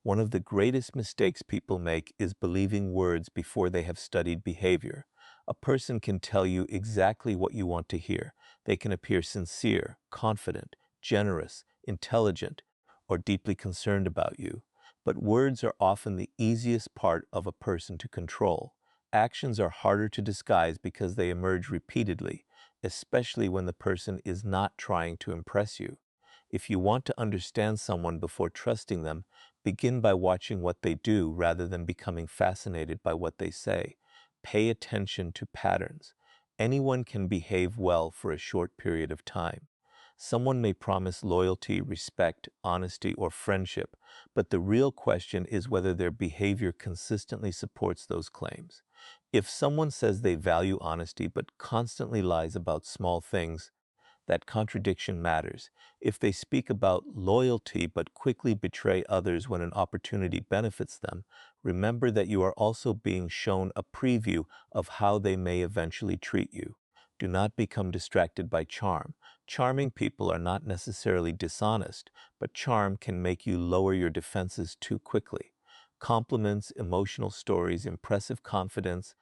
One of the greatest mistakes people make is believing words before they have studied behavior. A person can tell you exactly what you want to hear. They can appear sincere, confident, generous, intelligent, or deeply concerned about you. But words are often the easiest part of a person to control. Actions are harder to disguise because they emerge repeatedly, especially when the person is not trying to impress you. If you want to understand someone before trusting them, begin by watching what they do rather than becoming fascinated by what they say. Pay attention to patterns. Anyone can behave well for a short period of time. Someone may promise loyalty, respect, honesty, or friendship, but the real question is whether their behavior consistently supports those claims. If someone says they value honesty but constantly lies about small things, that contradiction matters. If they speak about loyalty but quickly betray others when an opportunity benefits them, remember that you are also being shown a preview of how they may eventually treat you. Do not become distracted by charm. Charming people are not necessarily dishonest, but charm can make you lower your defenses too quickly. Compliments, emotional stories, impressive confidence,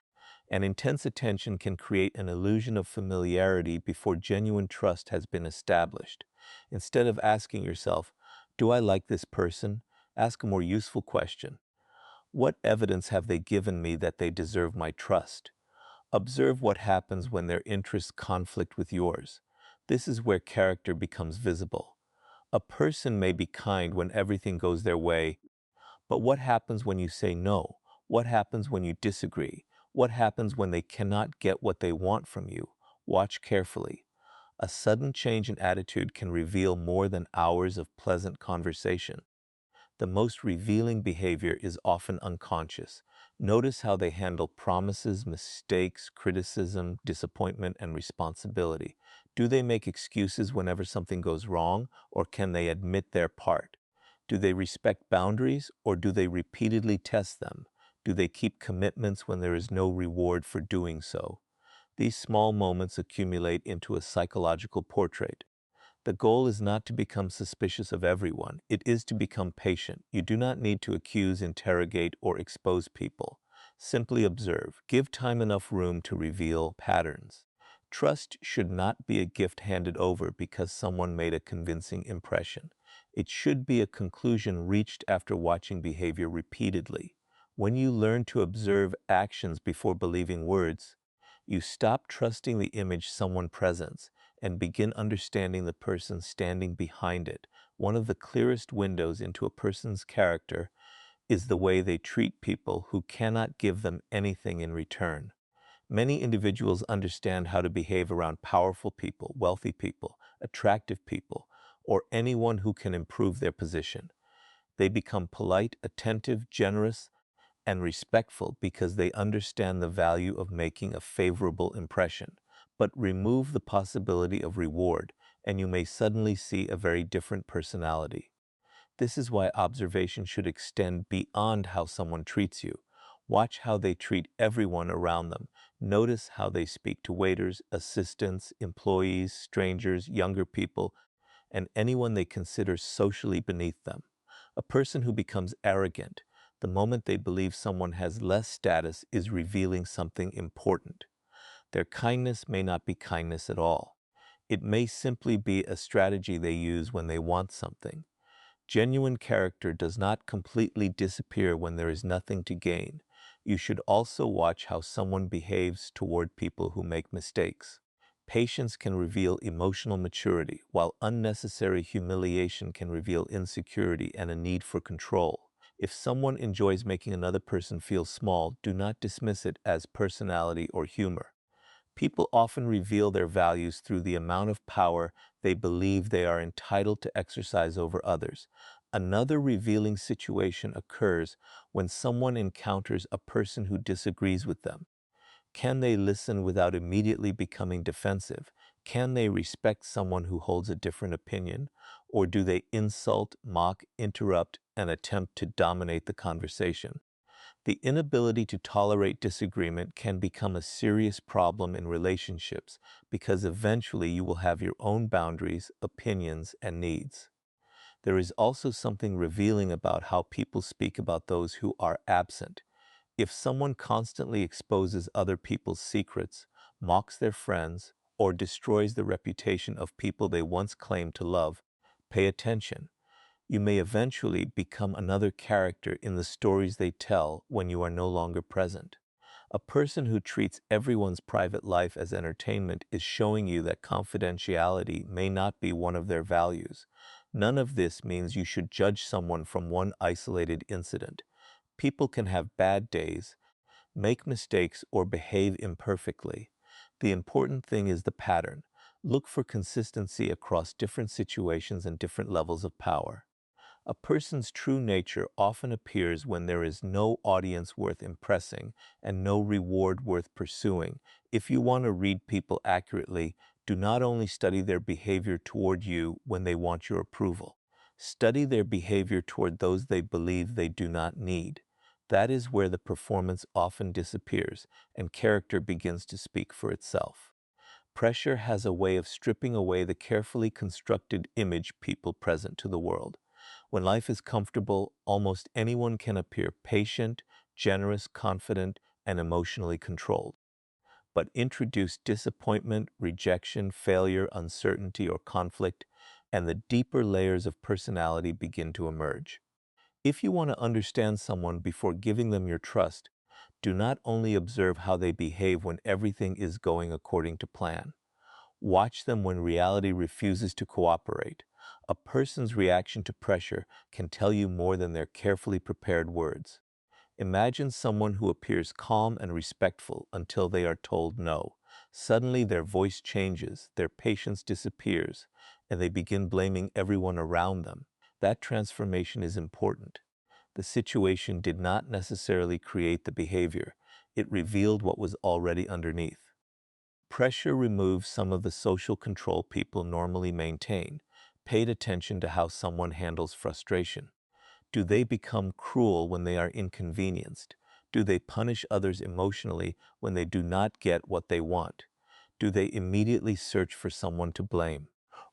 and intense attention can create an illusion of familiarity before genuine trust has been established. Instead of asking yourself, "Do I like this person?" ask a more useful question. What evidence have they given me that they deserve my trust? Observe what happens when their interests conflict with yours. This is where character becomes visible. A person may be kind when everything goes their way, but what happens when you say no? What happens when you disagree? What happens when they cannot get what they want from you? Watch carefully. A sudden change in attitude can reveal more than hours of pleasant conversation. The most revealing behavior is often unconscious. Notice how they handle promises, mistakes, criticism, disappointment, and responsibility. Do they make excuses whenever something goes wrong, or can they admit their part? Do they respect boundaries, or do they repeatedly test them? Do they keep commitments when there is no reward for doing so? These small moments accumulate into a psychological portrait. The goal is not to become suspicious of everyone. It is to become patient. You do not need to accuse, interrogate, or expose people. Simply observe. Give time enough room to reveal patterns. Trust should not be a gift handed over because someone made a convincing impression. It should be a conclusion reached after watching behavior repeatedly. When you learn to observe actions before believing words, you stop trusting the image someone presents and begin understanding the person standing behind it. One of the clearest windows into a person's character is the way they treat people who cannot give them anything in return. Many individuals understand how to behave around powerful people, wealthy people, attractive people, or anyone who can improve their position. They become polite, attentive, generous, and respectful because they understand the value of making a favorable impression. But remove the possibility of reward, and you may suddenly see a very different personality. This is why observation should extend beyond how someone treats you. Watch how they treat everyone around them. Notice how they speak to waiters, assistants, employees, strangers, younger people, and anyone they consider socially beneath them. A person who becomes arrogant the moment they believe someone has less status is revealing something important. Their kindness may not be kindness at all. It may simply be a strategy they use when they want something. Genuine character does not completely disappear when there is nothing to gain. You should also watch how someone behaves toward people who make mistakes. Patience can reveal emotional maturity, while unnecessary humiliation can reveal insecurity and a need for control. If someone enjoys making another person feel small, do not dismiss it as personality or humor. People often reveal their values through the amount of power they believe they are entitled to exercise over others. Another revealing situation occurs when someone encounters a person who disagrees with them. Can they listen without immediately becoming defensive? Can they respect someone who holds a different opinion? Or do they insult, mock, interrupt, and attempt to dominate the conversation? The inability to tolerate disagreement can become a serious problem in relationships because eventually you will have your own boundaries, opinions, and needs. There is also something revealing about how people speak about those who are absent. If someone constantly exposes other people's secrets, mocks their friends, or destroys the reputation of people they once claimed to love, pay attention. You may eventually become another character in the stories they tell when you are no longer present. A person who treats everyone's private life as entertainment is showing you that confidentiality may not be one of their values. None of this means you should judge someone from one isolated incident. People can have bad days, make mistakes, or behave imperfectly. The important thing is the pattern. Look for consistency across different situations and different levels of power. A person's true nature often appears when there is no audience worth impressing and no reward worth pursuing. If you want to read people accurately, do not only study their behavior toward you when they want your approval. Study their behavior toward those they believe they do not need. That is where the performance often disappears and character begins to speak for itself. Pressure has a way of stripping away the carefully constructed image people present to the world. When life is comfortable, almost anyone can appear patient, generous, confident, and emotionally controlled. But introduce disappointment, rejection, failure, uncertainty, or conflict, and the deeper layers of personality begin to emerge. If you want to understand someone before giving them your trust, do not only observe how they behave when everything is going according to plan. Watch them when reality refuses to cooperate. A person's reaction to pressure can tell you more than their carefully prepared words. Imagine someone who appears calm and respectful until they are told no. Suddenly their voice changes, their patience disappears, and they begin blaming everyone around them. That transformation is important. The situation did not necessarily create the behavior. It revealed what was already underneath. Pressure removes some of the social control people normally maintain. Pay attention to how someone handles frustration. Do they become cruel when they are inconvenienced? Do they punish others emotionally when they do not get what they want? Do they immediately search for someone to blame?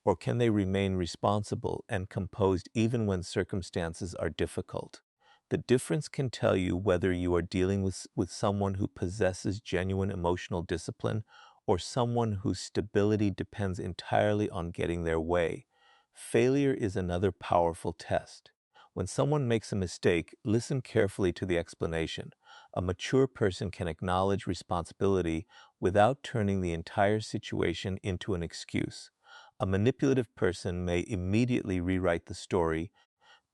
Or can they remain responsible and composed even when circumstances are difficult? The difference can tell you whether you are dealing with someone who possesses genuine emotional discipline or someone whose stability depends entirely on getting their way. Failure is another powerful test. When someone makes a mistake, listen carefully to the explanation. A mature person can acknowledge responsibility without turning the entire situation into an excuse. A manipulative person may immediately rewrite the story,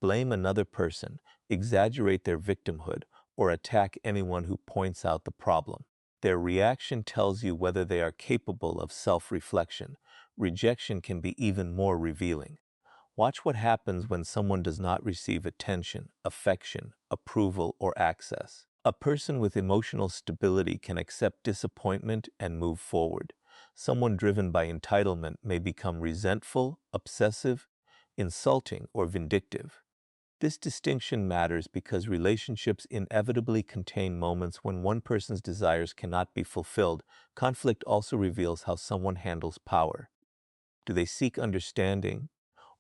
blame another person, exaggerate their victimhood, or attack anyone who points out the problem. Their reaction tells you whether they are capable of self-reflection. Rejection can be even more revealing. Watch what happens when someone does not receive attention, affection, approval, or access. A person with emotional stability can accept disappointment and move forward. Someone driven by entitlement may become resentful, obsessive, insulting, or vindictive. This distinction matters because relationships inevitably contain moments when one person's desires cannot be fulfilled. Conflict also reveals how someone handles power. Do they seek understanding,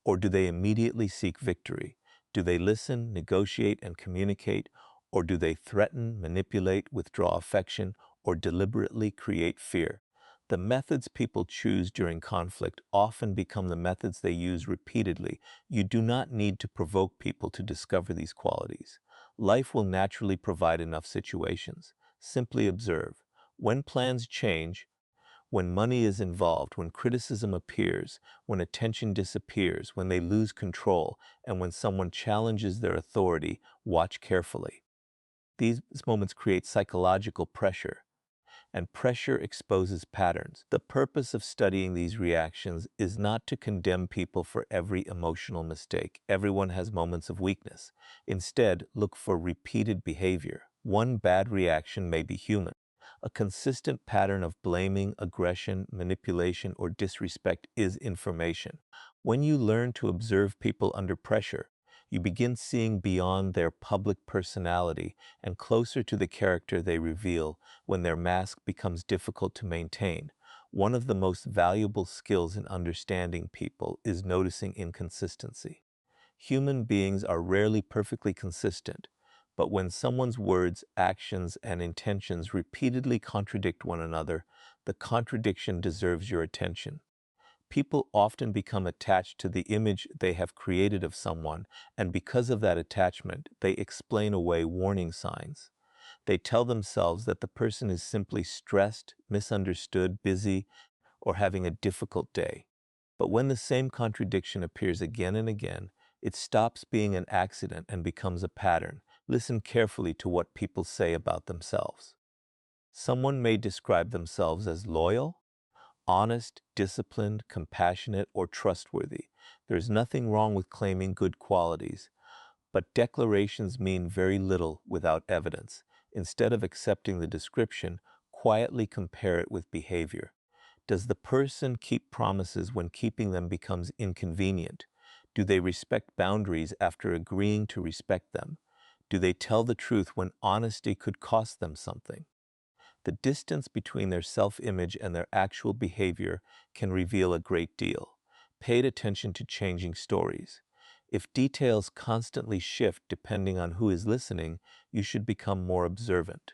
or do they immediately seek victory? Do they listen, negotiate, and communicate, or do they threaten, manipulate, withdraw affection, or deliberately create fear? The methods people choose during conflict often become the methods they use repeatedly. You do not need to provoke people to discover these qualities. Life will naturally provide enough situations. Simply observe. When plans change, when money is involved, when criticism appears, when attention disappears, when they lose control, and when someone challenges their authority, watch carefully. These moments create psychological pressure, and pressure exposes patterns. The purpose of studying these reactions is not to condemn people for every emotional mistake. Everyone has moments of weakness. Instead, look for repeated behavior. One bad reaction may be human. A consistent pattern of blaming, aggression, manipulation, or disrespect is information. When you learn to observe people under pressure, you begin seeing beyond their public personality and closer to the character they reveal when their mask becomes difficult to maintain. One of the most valuable skills in understanding people is noticing inconsistency. Human beings are rarely perfectly consistent, but when someone's words, actions, and intentions repeatedly contradict one another, the contradiction deserves your attention. People often become attached to the image they have created of someone, and because of that attachment, they explain away warning signs. They tell themselves that the person is simply stressed, misunderstood, busy, or having a difficult day. But when the same contradiction appears again and again, it stops being an accident and becomes a pattern. Listen carefully to what people say about themselves. Someone may describe themselves as loyal, honest, disciplined, compassionate, or trustworthy. There is nothing wrong with claiming good qualities, but declarations mean very little without evidence. Instead of accepting the description, quietly compare it with behavior. Does the person keep promises when keeping them becomes inconvenient? Do they respect boundaries after agreeing to respect them? Do they tell the truth when honesty could cost them something? The distance between their self-image and their actual behavior can reveal a great deal. Pay attention to changing stories. If details constantly shift depending on who is listening, you should become more observant.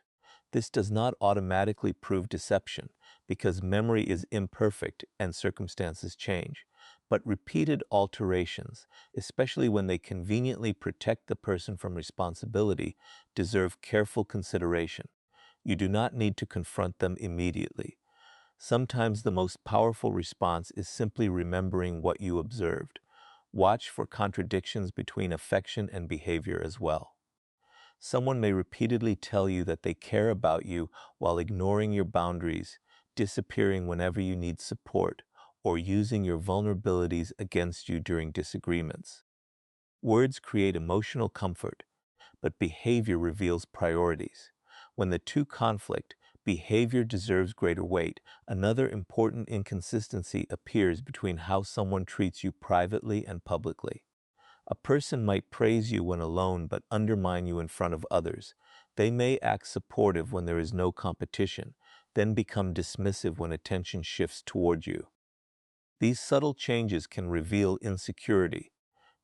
This does not automatically prove deception, because memory is imperfect and circumstances change. But repeated alterations, especially when they conveniently protect the person from responsibility, deserve careful consideration. You do not need to confront them immediately. Sometimes the most powerful response is simply remembering what you observed. Watch for contradictions between affection and behavior as well. Someone may repeatedly tell you that they care about you while ignoring your boundaries, disappearing whenever you need support, or using your vulnerabilities against you during disagreements. Words create emotional comfort, but behavior reveals priorities. When the two conflict, behavior deserves greater weight. Another important inconsistency appears between how someone treats you privately and publicly. A person might praise you when alone but undermine you in front of others. They may act supportive when there is no competition, then become dismissive when attention shifts toward you. These subtle changes can reveal insecurity,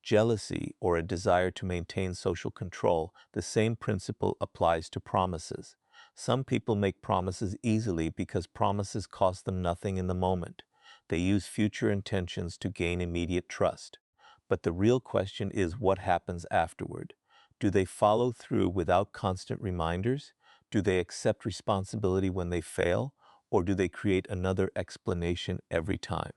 jealousy, or a desire to maintain social control. The same principle applies to promises. Some people make promises easily because promises cost them nothing in the moment. They use future intentions to gain immediate trust. But the real question is what happens afterward. Do they follow through without constant reminders? Do they accept responsibility when they fail? Or do they create another explanation every time?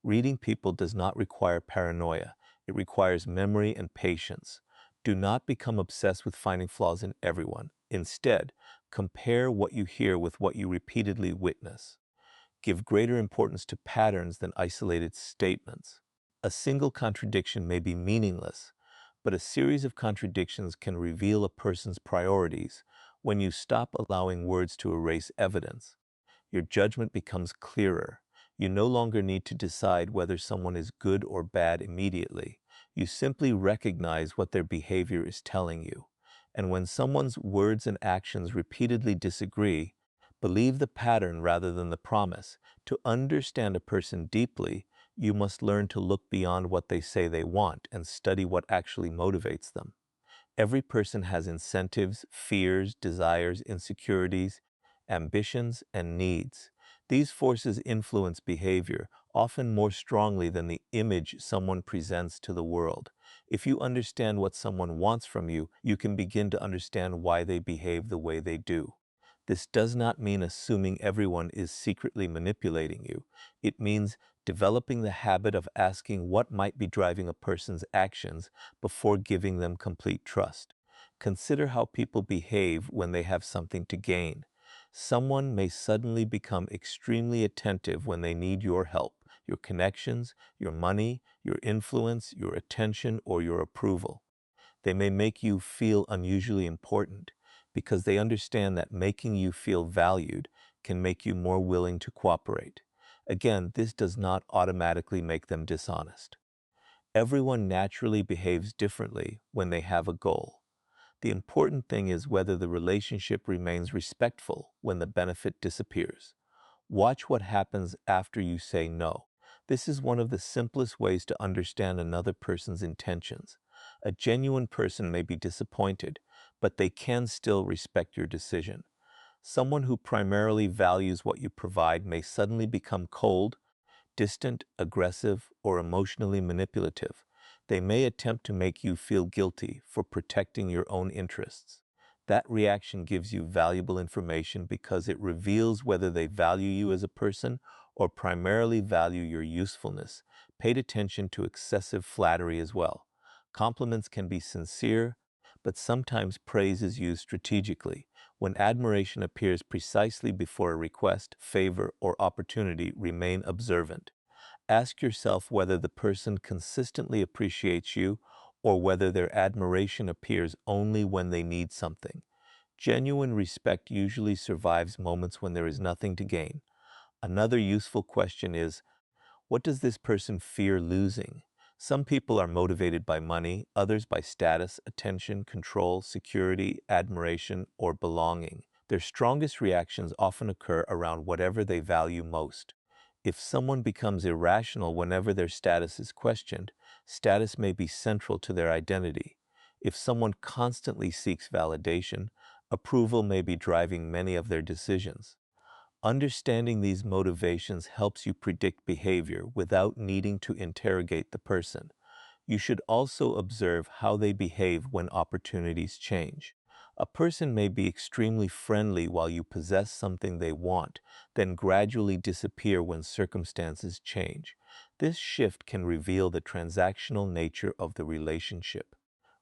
Reading people does not require paranoia. It requires memory and patience. Do not become obsessed with finding flaws in everyone. Instead, compare what you hear with what you repeatedly witness. Give greater importance to patterns than isolated statements. A single contradiction may be meaningless, but a series of contradictions can reveal a person's priorities. When you stop allowing words to erase evidence, your judgment becomes clearer. You no longer need to decide whether someone is good or bad immediately. You simply recognize what their behavior is telling you. And when someone's words and actions repeatedly disagree, believe the pattern rather than the promise. To understand a person deeply, you must learn to look beyond what they say they want and study what actually motivates them. Every person has incentives, fears, desires, insecurities, ambitions, and needs. These forces influence behavior, often more strongly than the image someone presents to the world. If you understand what someone wants from you, you can begin to understand why they behave the way they do. This does not mean assuming everyone is secretly manipulating you. It means developing the habit of asking what might be driving a person's actions before giving them complete trust. Consider how people behave when they have something to gain. Someone may suddenly become extremely attentive when they need your help, your connections, your money, your influence, your attention, or your approval. They may make you feel unusually important because they understand that making you feel valued can make you more willing to cooperate. Again, this does not automatically make them dishonest. Everyone naturally behaves differently when they have a goal. The important thing is whether the relationship remains respectful when the benefit disappears. Watch what happens after you say no. This is one of the simplest ways to understand another person's intentions. A genuine person may be disappointed, but they can still respect your decision. Someone who primarily values what you provide may suddenly become cold, distant, aggressive, or emotionally manipulative. They may attempt to make you feel guilty for protecting your own interests. That reaction gives you valuable information because it reveals whether they value you as a person or primarily value your usefulness. Pay attention to excessive flattery as well. Compliments can be sincere, but sometimes praise is used strategically. When admiration appears precisely before a request, favor, or opportunity, remain observant. Ask yourself whether the person consistently appreciates you or whether their admiration appears only when they need something. Genuine respect usually survives moments when there is nothing to gain. Another useful question is, what does this person fear losing? Some people are motivated by money, others by status, attention, control, security, admiration, or belonging. Their strongest reactions often occur around whatever they value most. If someone becomes irrational whenever their status is questioned, status may be central to their identity. If someone constantly seeks validation, approval may be driving many of their decisions. Understanding these motivations helps you predict behavior without needing to interrogate the person. You should also observe how they behave when opportunities change. A person may be extremely friendly while you possess something they want, then gradually disappear when circumstances change. This shift can reveal the transactional nature of the relationship.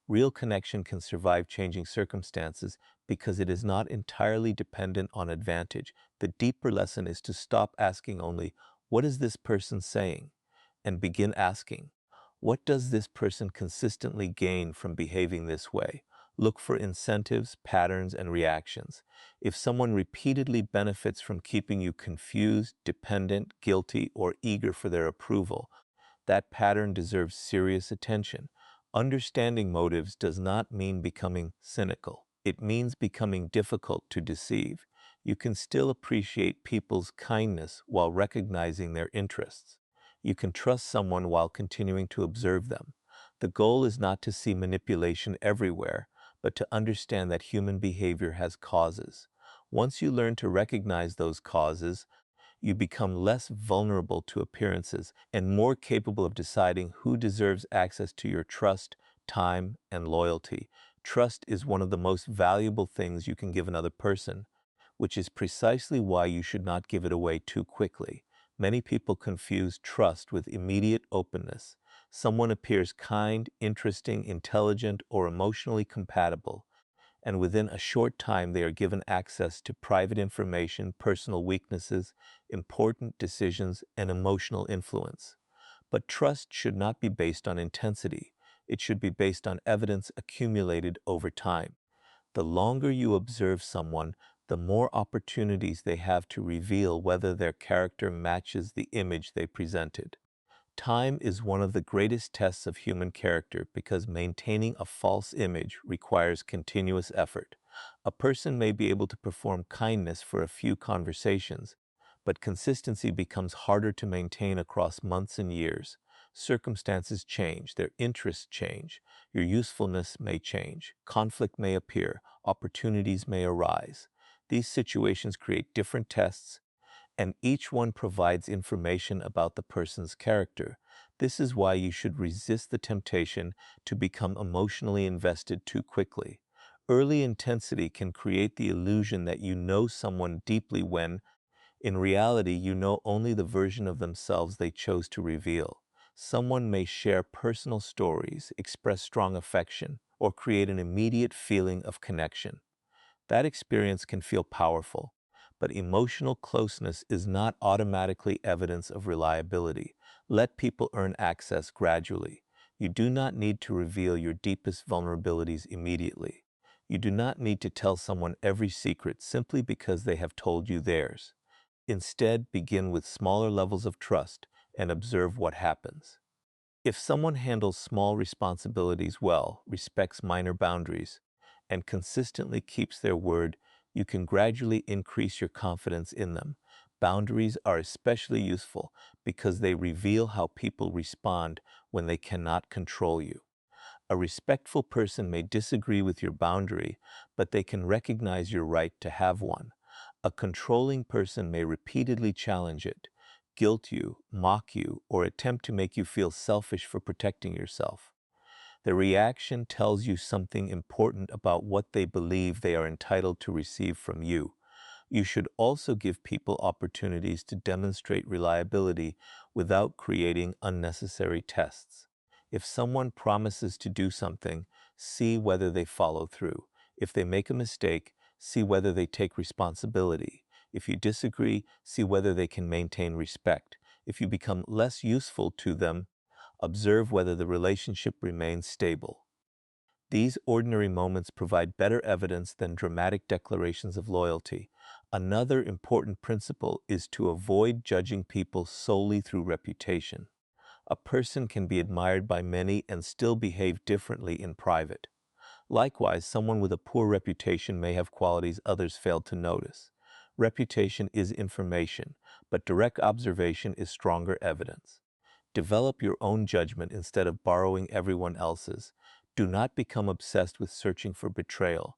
Real connection can survive changing circumstances because it is not entirely dependent on advantage. The deeper lesson is to stop asking only, "What is this person saying?" and begin asking, "What does this person consistently gain from behaving this way?" Look for incentives, patterns, and reactions. If someone repeatedly benefits from keeping you confused, dependent, guilty, or eager for their approval, that pattern deserves serious attention. Understanding motives does not mean becoming cynical. It means becoming difficult to deceive. You can still appreciate people's kindness while recognizing their interests. You can trust someone while continuing to observe them. The goal is not to see manipulation everywhere, but to understand that human behavior has causes. Once you learn to recognize those causes, you become less vulnerable to appearances and more capable of deciding who deserves access to your trust, time, and loyalty. Trust is one of the most valuable things you can give another person, which is precisely why you should not give it away too quickly. Many people confuse trust with immediate openness. Someone appears kind, interesting, intelligent, or emotionally compatible, and within a short time they are given access to private information, personal weaknesses, important decisions, and emotional influence. But trust should not be based on intensity. It should be based on evidence accumulated over time. The longer you observe someone, the more opportunities they have to reveal whether their character matches the image they presented. Time is one of the greatest tests of human character because maintaining a false image requires continuous effort. A person may be able to perform kindness for a few conversations, but consistency becomes harder to maintain across months and years. Circumstances change, their interests change, your usefulness may change, conflict may appear, opportunities may arise. These situations create different tests, and each one provides information about the person's character. This is why you should resist the temptation to become emotionally invested too quickly. Early intensity can create the illusion that you know someone deeply when, in reality, you know only the version of themselves they chose to reveal. Someone may share personal stories, express strong affection, or create an immediate feeling of connection. That experience can feel powerful, but emotional closeness is not automatically evidence of reliability. Let people earn access gradually. You do not need to reveal your deepest vulnerabilities immediately. You do not need to tell someone every secret simply because they have told you theirs. Instead, begin with smaller levels of trust and observe what happens. If someone handles small responsibilities well, respects minor boundaries, and consistently keeps their word, you can gradually increase your confidence in them. Boundaries are especially useful because they reveal how people respond when they cannot control you. A respectful person may disagree with your boundary, but they can recognize your right to have one. A controlling person may repeatedly challenge it, guilt you, mock you, or attempt to make you feel selfish for protecting yourself. The reaction tells you something important about what they believe they are entitled to receive from you. You should also give people opportunities to demonstrate reliability without creating unnecessary tests. If someone promises to do something, see whether they follow through. If they make a mistake, see whether they take responsibility. If you disagree, see whether they can maintain respect. If you become less useful to them, observe whether the relationship remains stable. These ordinary moments provide better evidence than dramatic declarations of loyalty. Another important principle is to avoid judging people solely through reputation. A person can be admired by many and still behave differently in private. Likewise, someone with a poor reputation may have qualities others fail to notice. Reputation is information, but direct observation is stronger evidence. Develop your own judgment instead of borrowing everyone else's. Do not become obsessed with searching for betrayal.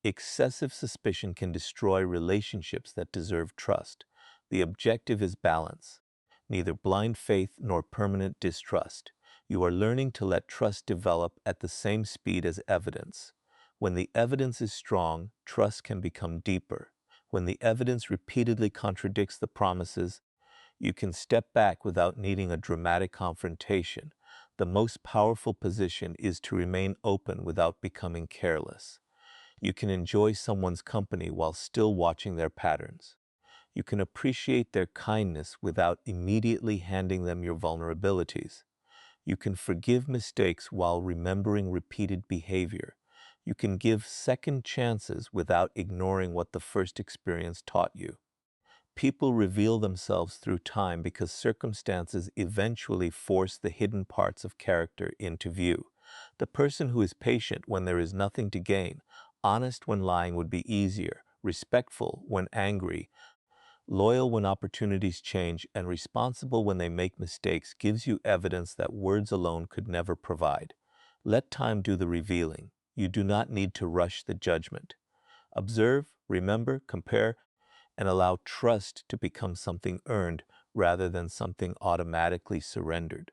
Excessive suspicion can destroy relationships that deserve trust. The objective is balance, neither blind faith nor permanent distrust. You are learning to let trust develop at the same speed as evidence. When the evidence is strong, trust can become deeper. When the evidence repeatedly contradicts the promises, you can step back without needing a dramatic confrontation. The most powerful position is to remain open without becoming careless. You can enjoy someone's company while still watching their patterns. You can appreciate their kindness without immediately handing them your vulnerabilities. You can forgive mistakes while remembering repeated behavior. You can give second chances without ignoring what the first experience taught you. People reveal themselves through time because circumstances eventually force the hidden parts of character into view. The person who is patient when there is nothing to gain, honest when lying would be easier, respectful when angry, loyal when opportunities change, and responsible when they make mistakes gives you evidence that words alone could never provide. Let time do the revealing. You do not need to rush the judgment. Observe, remember, compare, and allow trust to become something earned rather than something automatically surrendered.